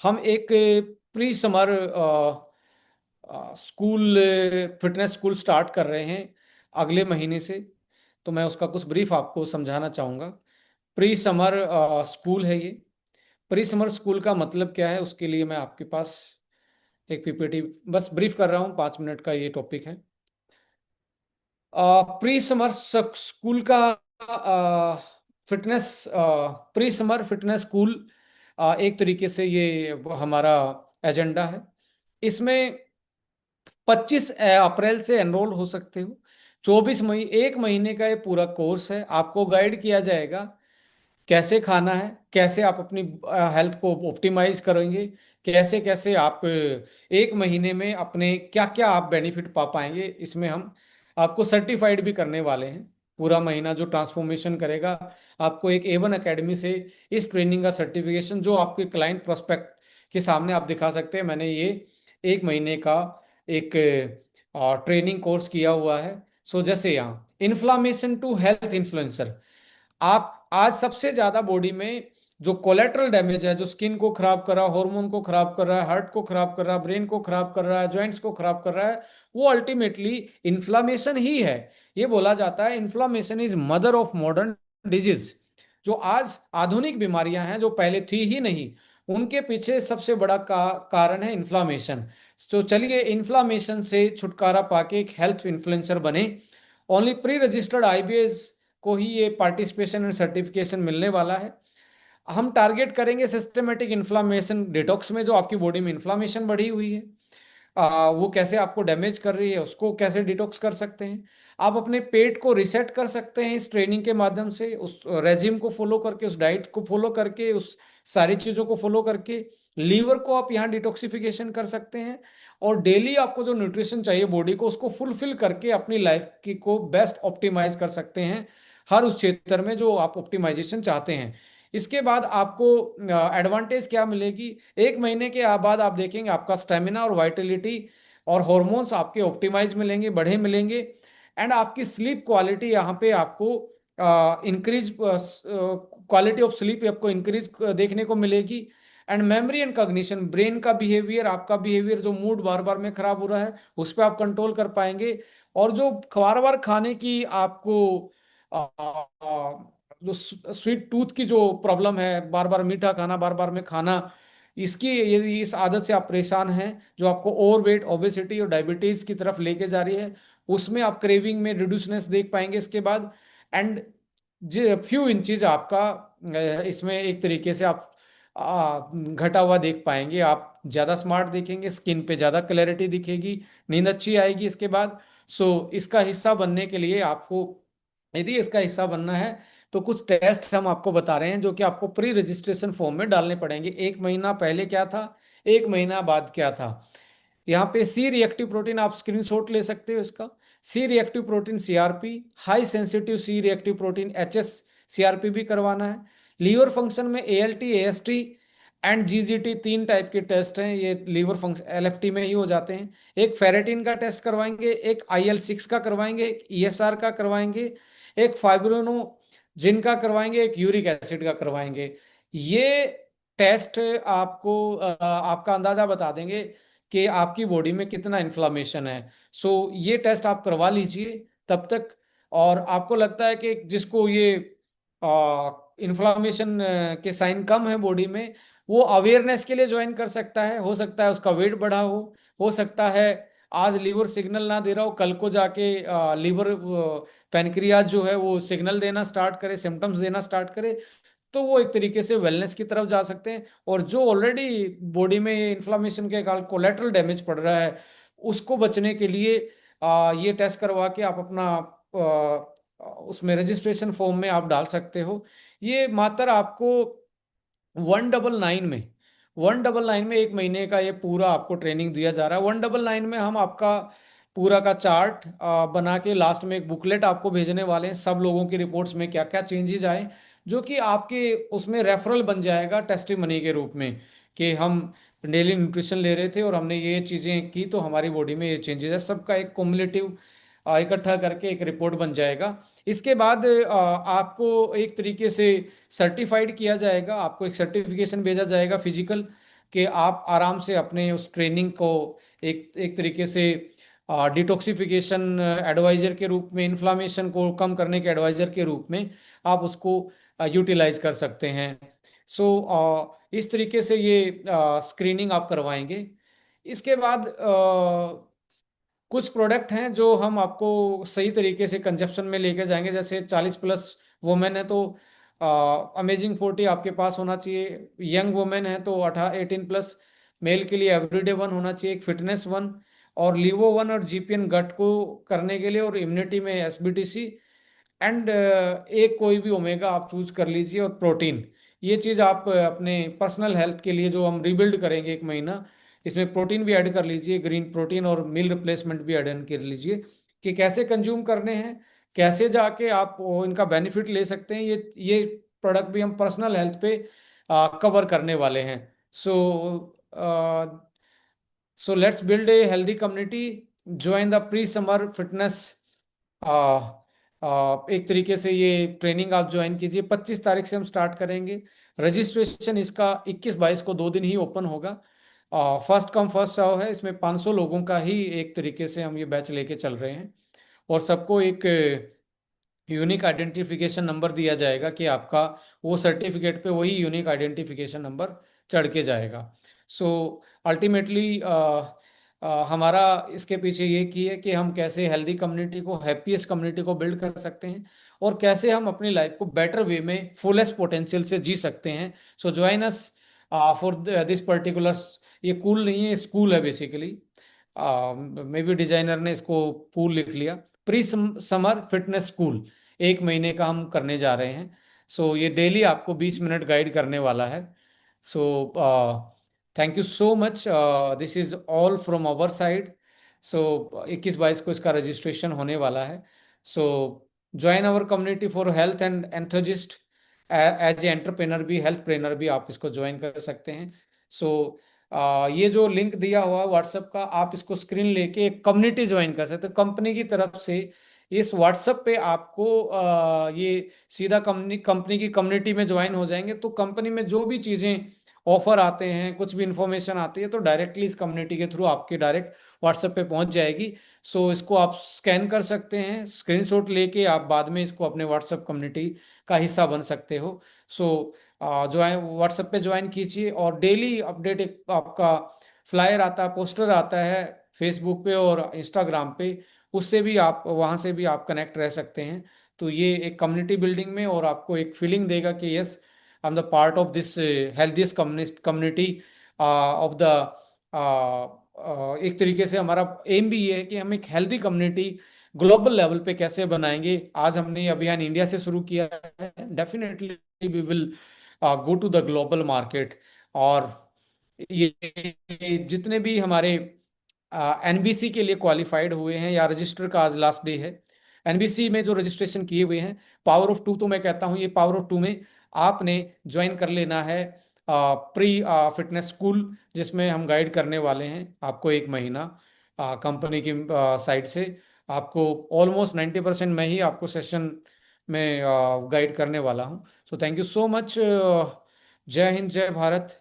हम एक pre summer school fitness school start कर रहे हैं अगले महीने से। तो मैं उसका कुछ ब्रीफ आपको समझाना चाहूँगा। प्री समर स्कूल है ये। प्री समर स्कूल का मतलब क्या है, उसके लिए मैं आपके पास एक पीपीटी बस ब्रीफ कर रहा हूँ। 5 मिनट का ये टॉपिक है। प्री समर स्कूल का fitness pre summer fitness school एक तरीके से ये हमारा एजेंडा है। इसमें 25 अप्रैल से एनरोल हो सकते हो। 24 मई, 1 महीने का ये पूरा कोर्स है। आपको गाइड किया जाएगा कैसे खाना है, कैसे आप अपनी हेल्थ को ऑप्टिमाइज करेंगे, कैसे कैसे आप 1 महीने में अपने क्या क्या आप बेनिफिट पा पाएंगे। इसमें हम आपको सर्टिफाइड भी करने वाले हैं। पूरा महीना जो ट्रांसफॉर्मेशन करेगा, आपको एक A1 एकेडमी से इस ट्रेनिंग का सर्टिफिकेशन जो आपके क्लाइंट प्रोस्पेक्ट के सामने आप दिखा सकते हैं। मैंने ये 1 महीने का एक ट्रेनिंग कोर्स किया हुआ है। सो जैसे यहाँ इन्फ्लामेशन टू हेल्थ इन्फ्लुएंसर, आप आज सबसे ज्यादा बॉडी में जो कोलेट्रल डैमेज है, जो स्किन को खराब कर रहा है, हार्मोन को खराब कर रहा है, हार्ट को खराब कर रहा है, ब्रेन को खराब कर रहा है, जॉइंट्स को खराब कर रहा है, वो अल्टीमेटली इन्फ्लामेशन ही है। ये बोला जाता है inflammation is mother of modern disease. जो आज आधुनिक बीमारियां हैं जो पहले थी ही नहीं, उनके पीछे सबसे बड़ा कारण है इन्फ्लामेशन। तो चलिए इन्फ्लामेशन से छुटकारा पाके एक हेल्थ इन्फ्लुएंसर बने। ओनली प्री रजिस्टर्ड आईबीएस को ही ये पार्टिसिपेशन एंड सर्टिफिकेशन मिलने वाला है। हम टारगेट करेंगे सिस्टमेटिक इन्फ्लामेशन डिटॉक्स में। जो आपकी बॉडी में इन्फ्लामेशन बढ़ी हुई है, वो कैसे आपको डैमेज कर रही है, उसको कैसे डिटॉक्स कर सकते हैं। आप अपने पेट को रिसेट कर सकते हैं इस ट्रेनिंग के माध्यम से, उस रेजिम को फॉलो करके, उस डाइट को फॉलो करके, उस सारी चीज़ों को फॉलो करके। लीवर को आप यहाँ डिटॉक्सिफिकेशन कर सकते हैं। और डेली आपको जो न्यूट्रिशन चाहिए बॉडी को, उसको फुलफिल करके अपनी लाइफ की को बेस्ट ऑप्टिमाइज कर सकते हैं हर उस क्षेत्र में जो आप ऑप्टिमाइजेशन चाहते हैं। इसके बाद आपको एडवांटेज क्या मिलेगी, 1 महीने के बाद आप देखेंगे आपका स्टेमिना और वाइटलिटी और हॉर्मोन्स आपके ऑप्टिमाइज मिलेंगे, बढ़े मिलेंगे। एंड आपकी स्लीप क्वालिटी यहाँ पे आपको इंक्रीज, क्वालिटी ऑफ स्लीप आपको इंक्रीज देखने को मिलेगी। And memory and cognition, brain का बिहेवियर, आपका बिहेवियर जो मूड बार बार में खराब हो रहा है, उस पर आप कंट्रोल कर पाएंगे। और जो बार बार खाने की आपको जो स्वीट टूथ की जो प्रॉब्लम है, बार बार मीठा खाना, बार बार में खाना, इसकी यदि इस आदत से आप परेशान हैं जो आपको ओवरवेट, ओबेसिटी और डायबिटीज की तरफ लेके जा रही है, उसमें आप क्रेविंग में रिड्यूसनेस देख पाएंगे इसके बाद। एंड फ्यू इंचज आपका इसमें एक तरीके से आप घटा हुआ देख पाएंगे। आप ज़्यादा स्मार्ट दिखेंगे, स्किन पे ज़्यादा क्लैरिटी दिखेगी, नींद अच्छी आएगी इसके बाद। सो इसका हिस्सा बनने के लिए आपको, यदि इसका हिस्सा बनना है, तो कुछ टेस्ट हम आपको बता रहे हैं जो कि आपको प्री रजिस्ट्रेशन फॉर्म में डालने पड़ेंगे। 1 महीना पहले क्या था, 1 महीना बाद क्या था। यहाँ पे सी रिएक्टिव प्रोटीन आप स्क्रीनशॉट ले सकते हो इसका। C reactive protein CRP, high sensitive C reactive protein HS CRP भी करवाना है। लीवर फंक्शन में ALT, AST and GGT 3 type के टेस्ट हैं, ये लीवर फंक्शन एलएफटी में ही हो जाते हैं। एक फेरेटिन का टेस्ट करवाएंगे, एक IL-6 का करवाएंगे, एक ईएसआर का करवाएंगे, एक फाइब्रोनोजिन का करवाएंगे, एक यूरिक एसिड का करवाएंगे। ये टेस्ट आपको आपका अंदाजा बता देंगे कि आपकी बॉडी में कितना इन्फ्लामेशन है। सो ये टेस्ट आप करवा लीजिए तब तक। और आपको लगता है कि जिसको ये इन्फ्लामेशन के साइन कम है बॉडी में, वो अवेयरनेस के लिए ज्वाइन कर सकता है। हो सकता है उसका वेट बढ़ा हो सकता है आज लीवर सिग्नल ना दे रहा हो, कल को जाके लीवर पैनक्रियाज जो है वो सिग्नल देना स्टार्ट करे, सिम्टम्स देना स्टार्ट करे। तो वो एक तरीके से वेलनेस की तरफ जा सकते हैं। और जो ऑलरेडी बॉडी में इन्फ्लामेशन के कारण कोलेट्रल डैमेज पड़ रहा है, उसको बचने के लिए ये टेस्ट करवा के आप अपना उसमें रजिस्ट्रेशन फॉर्म में आप डाल सकते हो। ये मात्र आपको 199 में, 199 में 1 महीने का ये पूरा आपको ट्रेनिंग दिया जा रहा है। 199 में हम आपका पूरा का चार्ट बना के लास्ट में एक बुकलेट आपको भेजने वाले हैं, सब लोगों की रिपोर्ट्स में क्या क्या चेंजेस आए, जो कि आपके उसमें रेफरल बन जाएगा टेस्टिमनी के रूप में कि हम डेली न्यूट्रिशन ले रहे थे और हमने ये चीज़ें की तो हमारी बॉडी में ये चेंजेस है। सबका एक कुमुलेटिव इकट्ठा करके एक रिपोर्ट बन जाएगा। इसके बाद आपको एक तरीके से सर्टिफाइड किया जाएगा, आपको एक सर्टिफिकेशन भेजा जाएगा फिजिकल, कि आप आराम से अपने उस ट्रेनिंग को एक एक तरीके से डिटॉक्सिफिकेशन एडवाइजर के रूप में, इन्फ्लामेशन को कम करने के एडवाइजर के रूप में आप उसको यूटिलाइज कर सकते हैं। सो इस तरीके से ये स्क्रीनिंग आप करवाएंगे। इसके बाद कुछ प्रोडक्ट हैं जो हम आपको सही तरीके से कंजप्शन में लेके जाएंगे। जैसे 40+ वुमेन है तो अमेजिंग 40 आपके पास होना चाहिए। यंग वुमेन है तो 18+ मेल के लिए एवरीडे वन होना चाहिए, एक फिटनेस वन, और लीवो वन और जीपीएन गट को करने के लिए, और इम्यूनिटी में एसबीटीसी, एंड एक कोई भी ओमेगा आप चूज कर लीजिए, और प्रोटीन। ये चीज़ आप अपने पर्सनल हेल्थ के लिए जो हम रिबिल्ड करेंगे 1 महीना, इसमें प्रोटीन भी ऐड कर लीजिए, ग्रीन प्रोटीन, और मील रिप्लेसमेंट भी ऐड कर लीजिए कि कैसे कंज्यूम करने हैं, कैसे जाके आप इनका बेनिफिट ले सकते हैं। ये प्रोडक्ट भी हम पर्सनल हेल्थ पे कवर करने वाले हैं। So so let's build a healthy community, join the pre summer fitness. एक तरीके से ये ट्रेनिंग आप ज्वाइन कीजिए। 25 तारीख से हम स्टार्ट करेंगे। रजिस्ट्रेशन इसका 21-22 को 2 दिन ही ओपन होगा। फर्स्ट कम फर्स्ट सर्व है, इसमें 500 लोगों का ही एक तरीके से हम ये बैच लेके चल रहे हैं, और सबको एक यूनिक आइडेंटिफिकेशन नंबर दिया जाएगा कि आपका वो सर्टिफिकेट पे वही यूनिक आइडेंटिफिकेशन नंबर चढ़ के जाएगा। सो अल्टीमेटली हमारा इसके पीछे ये की है कि हम कैसे हेल्दी कम्युनिटी को, हैप्पीएस्ट कम्युनिटी को बिल्ड कर सकते हैं, और कैसे हम अपनी लाइफ को बेटर वे में फुलेस्ट पोटेंशियल से जी सकते हैं। सो join us for this particular. ये कूल नहीं है, स्कूल है बेसिकली। मे बी डिजाइनर ने इसको कूल लिख लिया। प्री समर फिटनेस स्कूल 1 महीने का हम करने जा रहे हैं। सो ये डेली आपको 20 मिनट गाइड करने वाला है। So thank you so much. This is all from our side. So 21-22 को इसका रजिस्ट्रेशन होने वाला है। So join our community for health and enthusiast. As a entrepreneur भी, हेल्थ ट्रेनर भी आप इसको ज्वाइन कर सकते हैं। सो ये जो लिंक दिया हुआ है व्हाट्सएप का, आप इसको स्क्रीन लेके एक कम्युनिटी ज्वाइन कर सकते हैं कंपनी की तरफ से। इस व्हाट्सएप पे आपको ये सीधा कंपनी कंपनी की कम्युनिटी में ज्वाइन हो जाएंगे, तो कंपनी में जो भी चीज़ें ऑफर आते हैं, कुछ भी इंफॉर्मेशन आती है, तो डायरेक्टली इस कम्युनिटी के थ्रू आपके डायरेक्ट व्हाट्सएप पे पहुंच जाएगी। सो इसको आप स्कैन कर सकते हैं, स्क्रीनशॉट लेके आप बाद में इसको अपने व्हाट्सएप कम्युनिटी का हिस्सा बन सकते हो। सो ज्वाइन, व्हाट्सएप पे ज्वाइन कीजिए, और डेली अपडेट एक आपका फ्लायर आता है, पोस्टर आता है फेसबुक पे और इंस्टाग्राम पे, उससे भी आप, वहाँ से भी आप कनेक्ट रह सकते हैं। तो ये एक कम्युनिटी बिल्डिंग में, और आपको एक फीलिंग देगा कि yes, I am the part of this healthiest community of the. एक तरीके से हमारा एम भी ये है कि हम एक हेल्दी कम्युनिटी ग्लोबल लेवल पे कैसे बनाएंगे। आज हमने ये अभियान इंडिया से शुरू किया है, definitely we will go to the global market. और ये जितने भी हमारे एनबीसी के लिए क्वालिफाइड हुए हैं, या रजिस्टर का आज लास्ट डे है, एनबीसी में जो रजिस्ट्रेशन किए हुए हैं, पावर ऑफ टू, तो मैं कहता हूँ ये पावर ऑफ टू में आपने ज्वाइन कर लेना है प्री फिटनेस स्कूल, जिसमें हम गाइड करने वाले हैं आपको 1 महीना कंपनी की साइड से। आपको ऑलमोस्ट 90% मैं ही आपको सेशन में गाइड करने वाला हूँ। सो थैंक यू सो मच। जय हिंद, जय भारत।